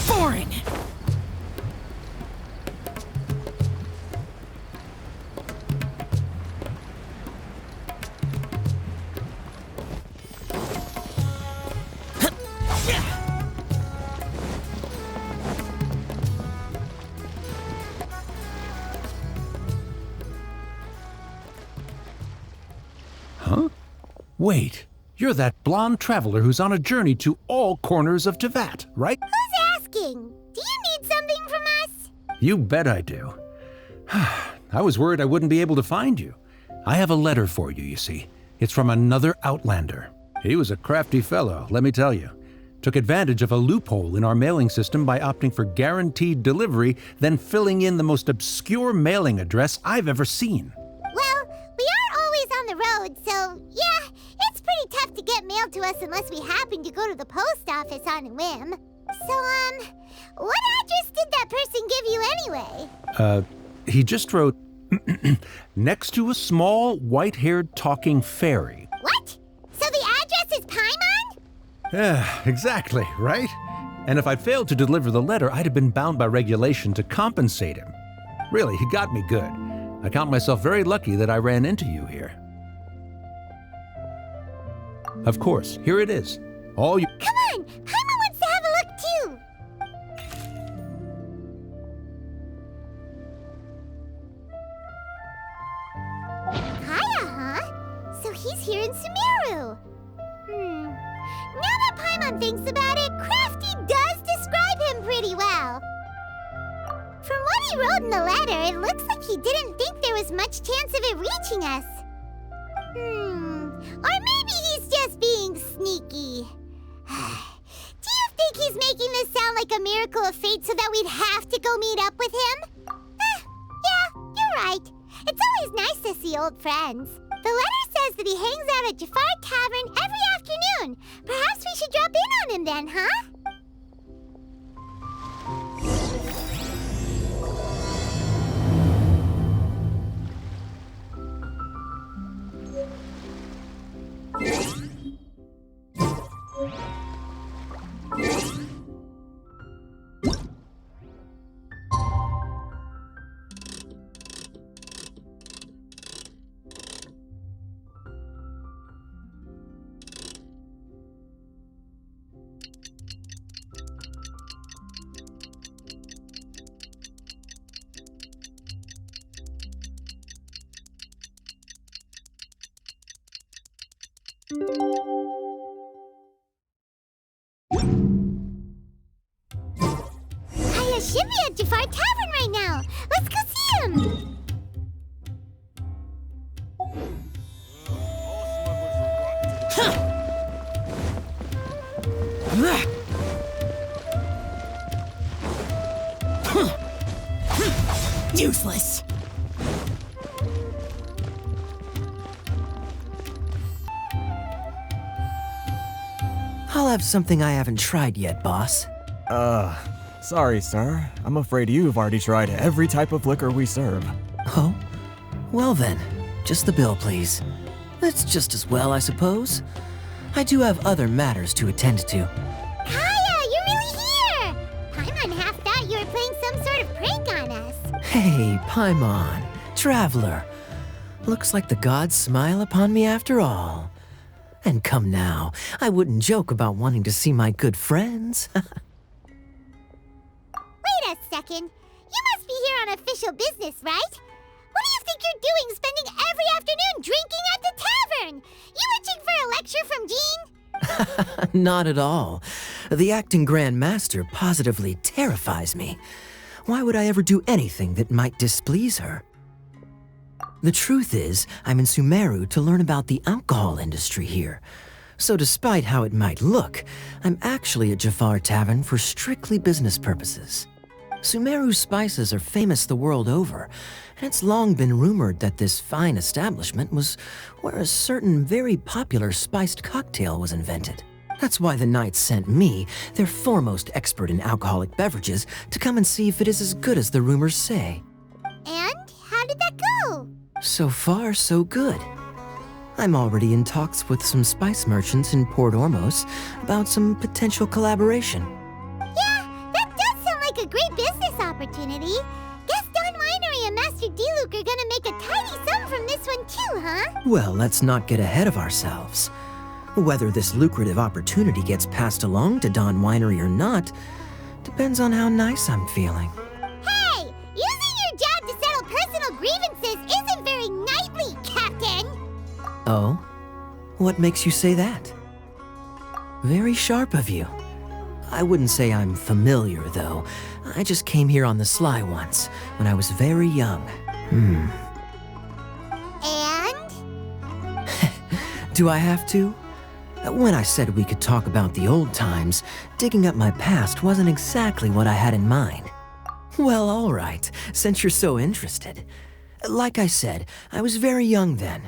Boring! Huh? Wait, you're that blonde traveler who's on a journey to all corners of Teyvat, right? Who's asking? Do you need something from us? You bet I do. I was worried I wouldn't be able to find you. I have a letter for you, you see. It's from another Outlander. He was a crafty fellow, let me tell you. Took advantage of a loophole in our mailing system by opting for guaranteed delivery, then filling in the most obscure mailing address I've ever seen. Well, we are always on the road, so yeah, it's pretty tough to get mail to us unless we happen to go to the post office on a whim. So, what address did that person give you anyway? He just wrote, next to a small, white-haired talking fairy. What? So the address is Paimon? Yeah, exactly, right? And if I'd failed to deliver the letter, I'd have been bound by regulation to compensate him. Really, he got me good. I count myself very lucky that I ran into you here. Of course, here it is. All you— Come on! Paimon wants to have a look too! Kaya, huh? So he's here in Sumeru. Now that Paimon thinks about it, Crafty does describe him pretty well. From what he wrote in the letter, it looks like he didn't think there was much chance of it reaching us. Or maybe he's just being sneaky. Do you think he's making this sound like a miracle of fate so that we'd have to go meet up with him? Yeah, you're right. It's always nice to see old friends. The letter says that he hangs out at Jafar Tavern every afternoon. Perhaps we should drop in on him then, huh? Kaya should be at Jafar Tavern right now. Let's go see him. Useless. I'll have something I haven't tried yet, boss. Sorry, sir. I'm afraid you've already tried every type of liquor we serve. Oh? Well then, just the bill, please. That's just as well, I suppose. I do have other matters to attend to. Kaya, you're really here! Paimon half thought you were playing some sort of prank on us. Hey, Paimon, traveler. Looks like the gods smile upon me after all. And come now, I wouldn't joke about wanting to see my good friends. Wait a second. You must be here on official business, right? What do you think you're doing spending every afternoon drinking at the tavern? You itching for a lecture from Jean? Not at all. The acting Grand Master positively terrifies me. Why would I ever do anything that might displease her? The truth is, I'm in Sumeru to learn about the alcohol industry here. So despite how it might look, I'm actually at Jafar Tavern for strictly business purposes. Sumeru spices are famous the world over, and it's long been rumored that this fine establishment was where a certain very popular spiced cocktail was invented. That's why the Knights sent me, their foremost expert in alcoholic beverages, to come and see if it is as good as the rumors say. And how did that go? So far, so good. I'm already in talks with some spice merchants in Port Ormos about some potential collaboration. Yeah, that does sound like a great business opportunity. Guess Don Winery and Master D-Luke are gonna make a tidy sum from this one too, huh? Well, let's not get ahead of ourselves. Whether this lucrative opportunity gets passed along to Don Winery or not depends on how nice I'm feeling. Hey! Using your job to settle personal grievances isn't very knightly, Captain! Oh? What makes you say that? Very sharp of you. I wouldn't say I'm familiar, though. I just came here on the sly once, when I was very young. And? Do I have to? When I said we could talk about the old times, digging up my past wasn't exactly what I had in mind. Well, all right, since you're so interested. Like I said, I was very young then.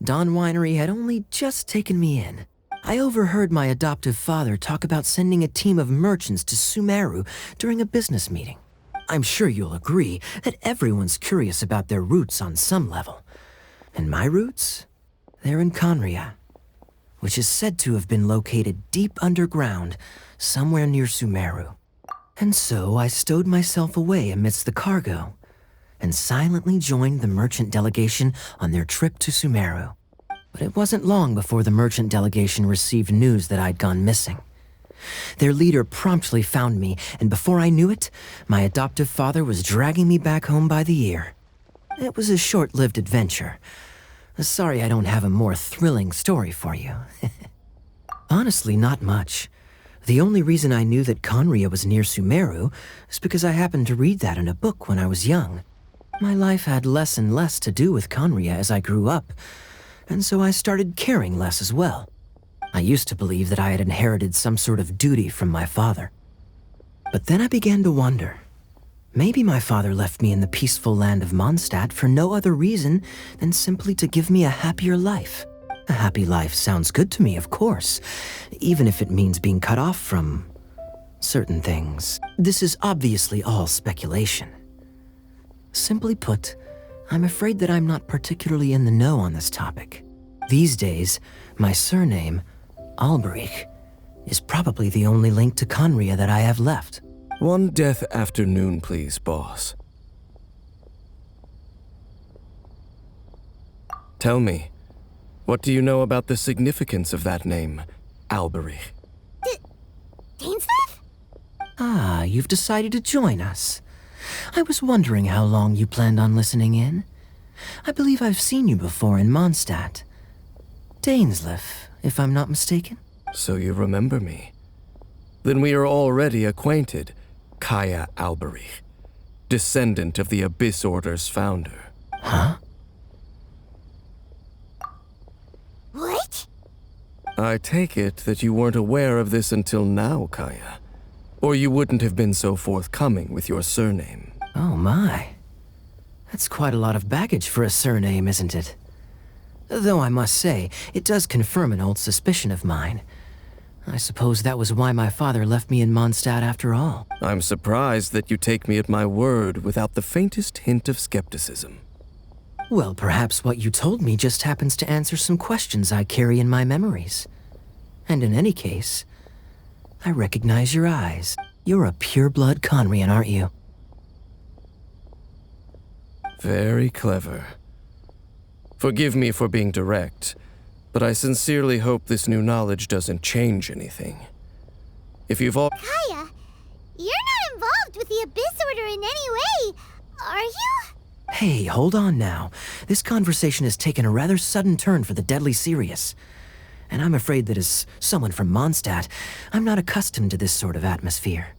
Don Winery had only just taken me in. I overheard my adoptive father talk about sending a team of merchants to Sumeru during a business meeting. I'm sure you'll agree that everyone's curious about their roots on some level. And my roots? They're in Conria, which is said to have been located deep underground, somewhere near Sumeru. And so I stowed myself away amidst the cargo, and silently joined the merchant delegation on their trip to Sumeru. But it wasn't long before the merchant delegation received news that I'd gone missing. Their leader promptly found me, and before I knew it, my adoptive father was dragging me back home by the ear. It was a short-lived adventure. Sorry I don't have a more thrilling story for you. Honestly, not much. The only reason I knew that Conria was near Sumeru is because I happened to read that in a book when I was young. My life had less and less to do with Conria as I grew up, and so I started caring less as well. I used to believe that I had inherited some sort of duty from my father. But then I began to wonder. Maybe my father left me in the peaceful land of Mondstadt for no other reason than simply to give me a happier life. A happy life sounds good to me, of course, even if it means being cut off from certain things. This is obviously all speculation. Simply put, I'm afraid that I'm not particularly in the know on this topic. These days, my surname, Alberich, is probably the only link to Conria that I have left. One death afternoon, please, boss. Tell me, what do you know about the significance of that name, Alberich? Dainsleif? Ah, you've decided to join us. I was wondering how long you planned on listening in. I believe I've seen you before in Mondstadt. Dainsleif, if I'm not mistaken. So you remember me. Then we are already acquainted, Kaya Alberich, descendant of the Abyss Order's founder. Huh? What? I take it that you weren't aware of this until now, Kaya. Or you wouldn't have been so forthcoming with your surname. Oh my. That's quite a lot of baggage for a surname, isn't it? Though I must say, it does confirm an old suspicion of mine. I suppose that was why my father left me in Mondstadt after all. I'm surprised that you take me at my word without the faintest hint of skepticism. Well, perhaps what you told me just happens to answer some questions I carry in my memories. And in any case, I recognize your eyes. You're a pure-blood Conrian, aren't you? Very clever. Forgive me for being direct, but I sincerely hope this new knowledge doesn't change anything. If you've all— Kaya, you're not involved with the Abyss Order in any way, are you? Hey, hold on now. This conversation has taken a rather sudden turn for the deadly serious. And I'm afraid that as someone from Mondstadt, I'm not accustomed to this sort of atmosphere.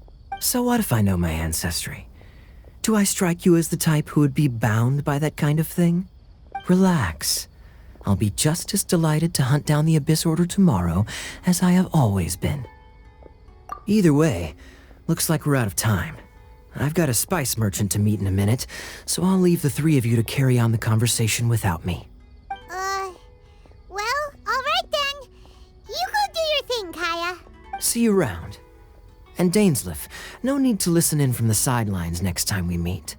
So what if I know my ancestry? Do I strike you as the type who would be bound by that kind of thing? Relax. I'll be just as delighted to hunt down the Abyss Order tomorrow as I have always been. Either way, looks like we're out of time. I've got a spice merchant to meet in a minute, so I'll leave the three of you to carry on the conversation without me. Well, alright then. You go do your thing, Kaya. See you around. And Dainsleif, no need to listen in from the sidelines next time we meet.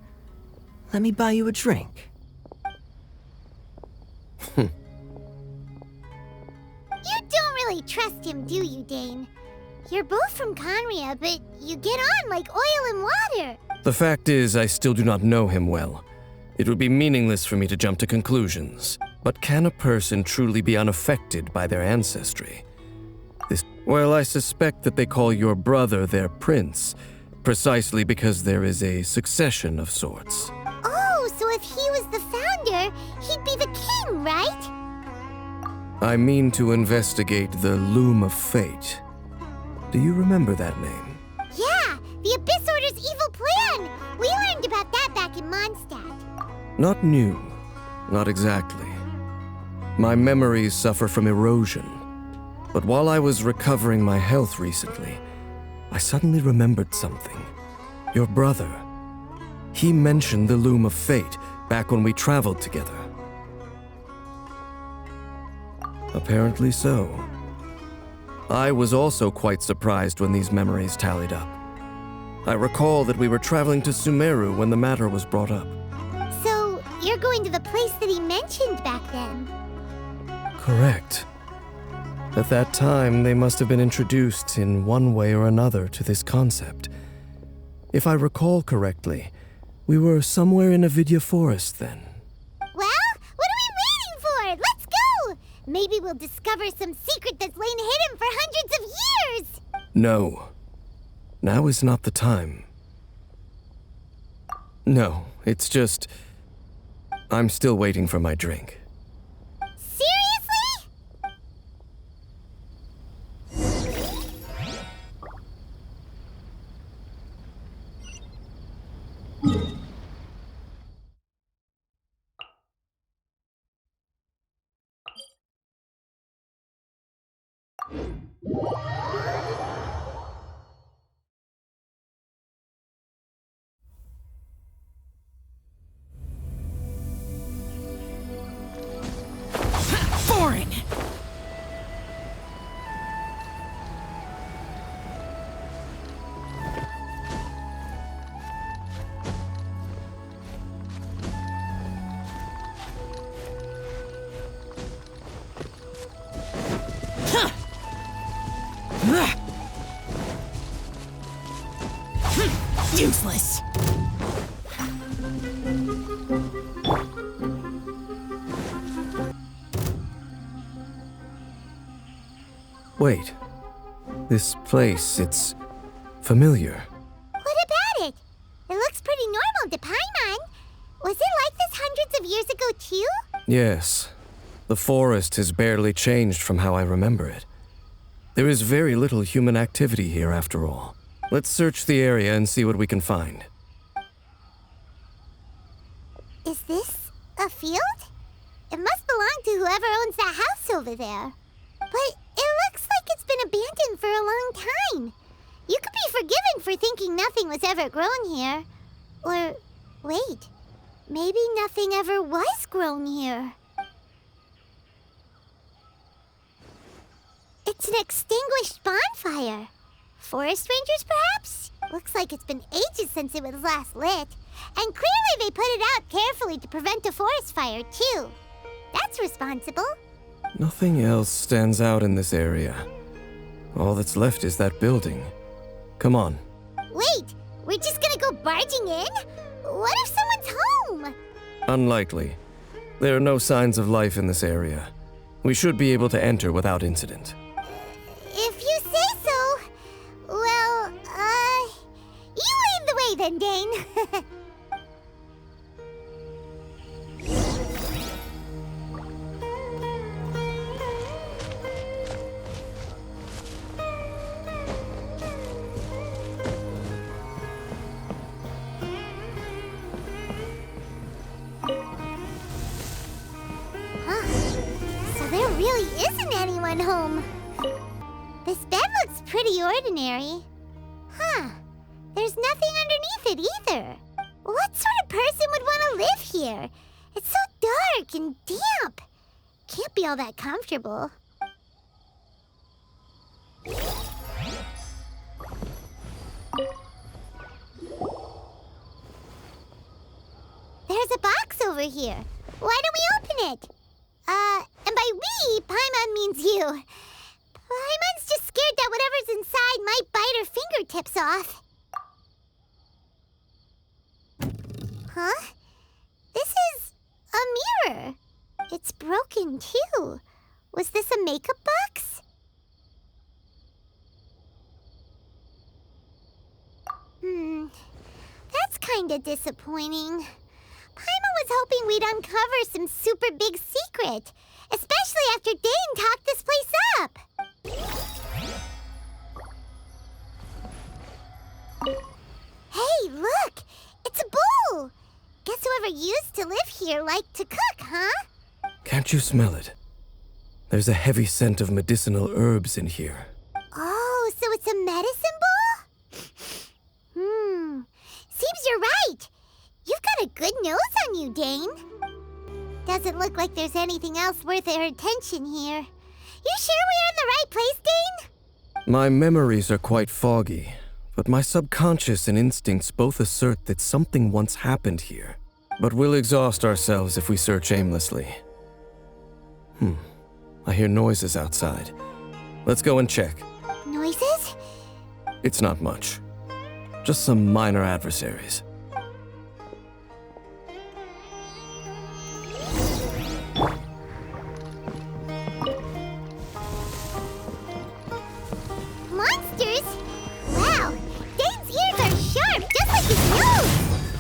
Let me buy you a drink. You don't really trust him, do you, Dane? You're both from Conria, but you get on like oil and water. The fact is, I still do not know him well. It would be meaningless for me to jump to conclusions. But can a person truly be unaffected by their ancestry? Well, I suspect that they call your brother their prince, precisely because there is a succession of sorts. Oh, so if he was the founder, he'd be the king, right? I mean to investigate the Loom of Fate. Do you remember that name? Yeah, the Abyss Order's evil plan! We learned about that back in Mondstadt. Not new. Not exactly. My memories suffer from erosion. But while I was recovering my health recently, I suddenly remembered something. Your brother. He mentioned the Loom of Fate back when we traveled together. Apparently so. I was also quite surprised when these memories tallied up. I recall that we were traveling to Sumeru when the matter was brought up. So, you're going to the place that he mentioned back then? Correct. At that time, they must have been introduced in one way or another to this concept. If I recall correctly, we were somewhere in Avidya Forest then. Well, what are we waiting for? Let's go! Maybe we'll discover some secret that's lain hidden for hundreds of years! No. Now is not the time. No, it's just... I'm still waiting for my drink. Seriously? Foreign! Useless. Wait. This place, it's familiar. What about it? It looks pretty normal to Paimon. Was it like this hundreds of years ago, too? Yes. The forest has barely changed from how I remember it. There is very little human activity here, after all. Let's search the area and see what we can find. Is this a field? It must belong to whoever owns that house over there. But it looks like it's been abandoned for a long time. You could be forgiven for thinking nothing was ever grown here. Or, wait, maybe nothing ever was grown here. It's an extinguished bonfire. Forest rangers, perhaps? Looks like it's been ages since it was last lit. And clearly they put it out carefully to prevent a forest fire, too. That's responsible. Nothing else stands out in this area. All that's left is that building. Come on. Wait, we're just gonna go barging in? What if someone's home? Unlikely. There are no signs of life in this area. We should be able to enter without incident. If you say so. Well, you lead the way then, Dane. Paimon home. This bed looks pretty ordinary. Huh. There's nothing underneath it either. What sort of person would want to live here? It's so dark and damp. Can't be all that comfortable. There's a box over here. Why don't we open it? And by we, Paimon means you. Paimon's just scared that whatever's inside might bite her fingertips off. Huh? This is a mirror. It's broken, too. Was this a makeup box? That's kinda disappointing. Paimon was hoping we'd uncover some super big secret, especially after Dane talked this place up. Hey, look! It's a bowl! Guess whoever used to live here liked to cook, huh? Can't you smell it? There's a heavy scent of medicinal herbs in here. Oh, so it's a medicine bowl? Seems you're right. You've got a good nose on you, Dane. Doesn't look like there's anything else worth our attention here. You sure we're in the right place, Dane? My memories are quite foggy, but my subconscious and instincts both assert that something once happened here. But we'll exhaust ourselves if we search aimlessly. I hear noises outside. Let's go and check. Noises? It's not much. Just some minor adversaries. Monsters? Wow, Dane's ears are sharp, just like his nose.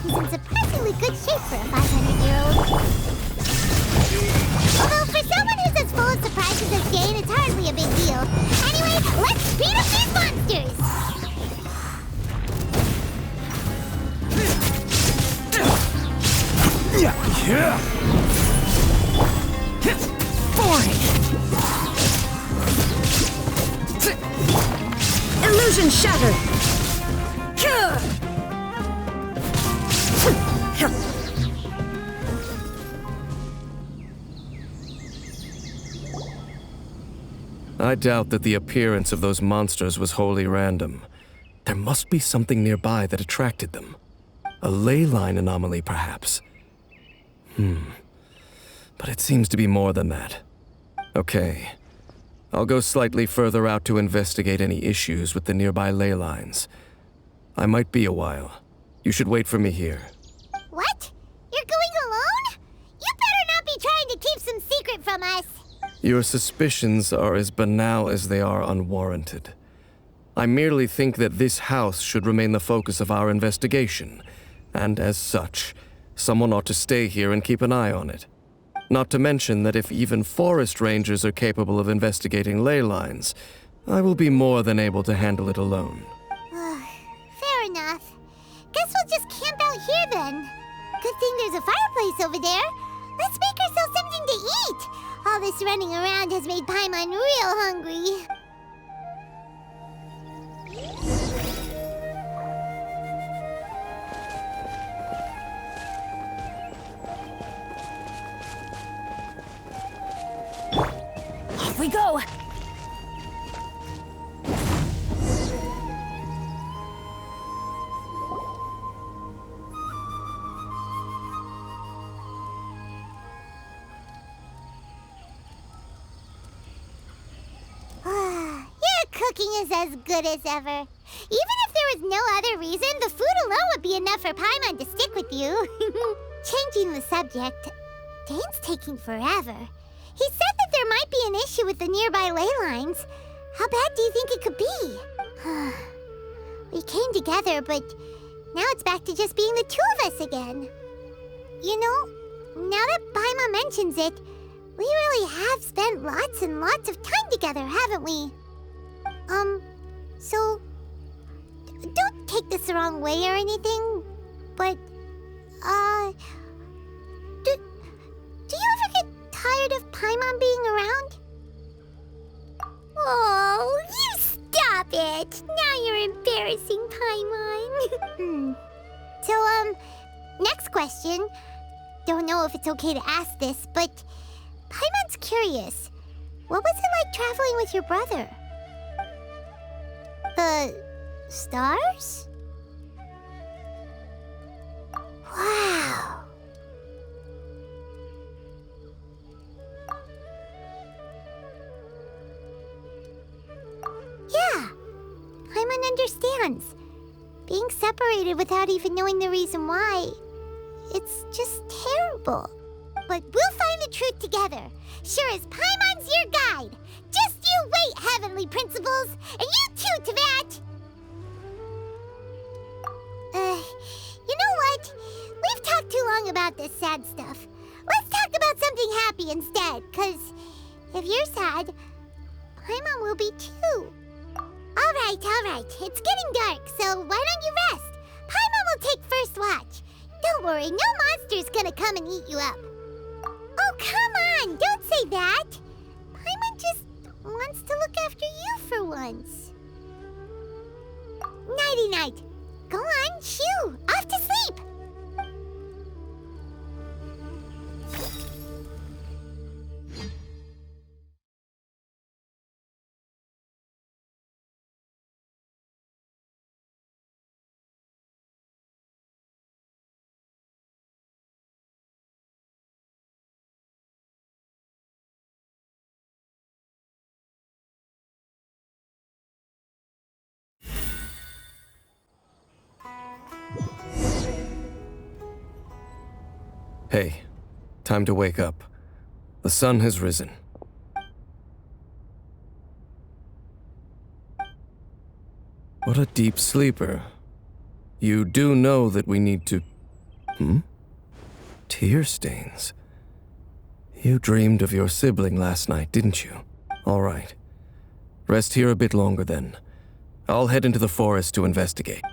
He's in surprisingly good shape for a 500-year-old. Although for someone who's as full of surprises as Dane, it's hardly a big deal. Anyway, let's beat up these monsters! Boring. Illusion shattered. I doubt that the appearance of those monsters was wholly random. There must be something nearby that attracted them. A ley line anomaly, perhaps. But it seems to be more than that. Okay. I'll go slightly further out to investigate any issues with the nearby ley lines. I might be a while. You should wait for me here. What? You're going alone? You better not be trying to keep some secret from us. Your suspicions are as banal as they are unwarranted. I merely think that this house should remain the focus of our investigation, and as such, someone ought to stay here and keep an eye on it. Not to mention that if even forest rangers are capable of investigating ley lines, I will be more than able to handle it alone. Fair enough. Guess we'll just camp out here then. Good thing there's a fireplace over there. Let's make ourselves something to eat. All this running around has made Paimon real hungry. Off we go. Cooking is as good as ever. Even if there was no other reason, the food alone would be enough for Paimon to stick with you. Changing the subject, Dane's taking forever. He said that there might be an issue with the nearby ley lines. How bad do you think it could be? We came together, but now it's back to just being the two of us again. You know, now that Paimon mentions it, we really have spent lots and lots of time together, haven't we? So, don't take this the wrong way or anything, but, do you ever get tired of Paimon being around? embarrassing, Paimon. Next question. Don't know if it's okay to ask this, but Paimon's curious. What was it like traveling with your brother? The stars? Wow. Yeah, Paimon understands. Being separated without even knowing the reason why, it's just terrible. But we'll find the truth together. Sure as Paimon's your guide. Just you wait, Heavenly Principles, and you too, Teyvat. You know what? We've talked too long about this sad stuff. Let's talk about something happy instead, 'cause if you're sad, Paimon will be too. All right. It's getting dark, so why don't you rest? Paimon will take first watch. Don't worry, no monster's gonna come and eat you up. Oh, come on, don't say that. Paimon just wants to look after you for once. Nighty-night. Go on, shoo, off to sleep. Hey, time to wake up. The sun has risen. What a deep sleeper. You do know that we need to... Tear stains. You dreamed of your sibling last night, didn't you? All right. Rest here a bit longer then. I'll head into the forest to investigate.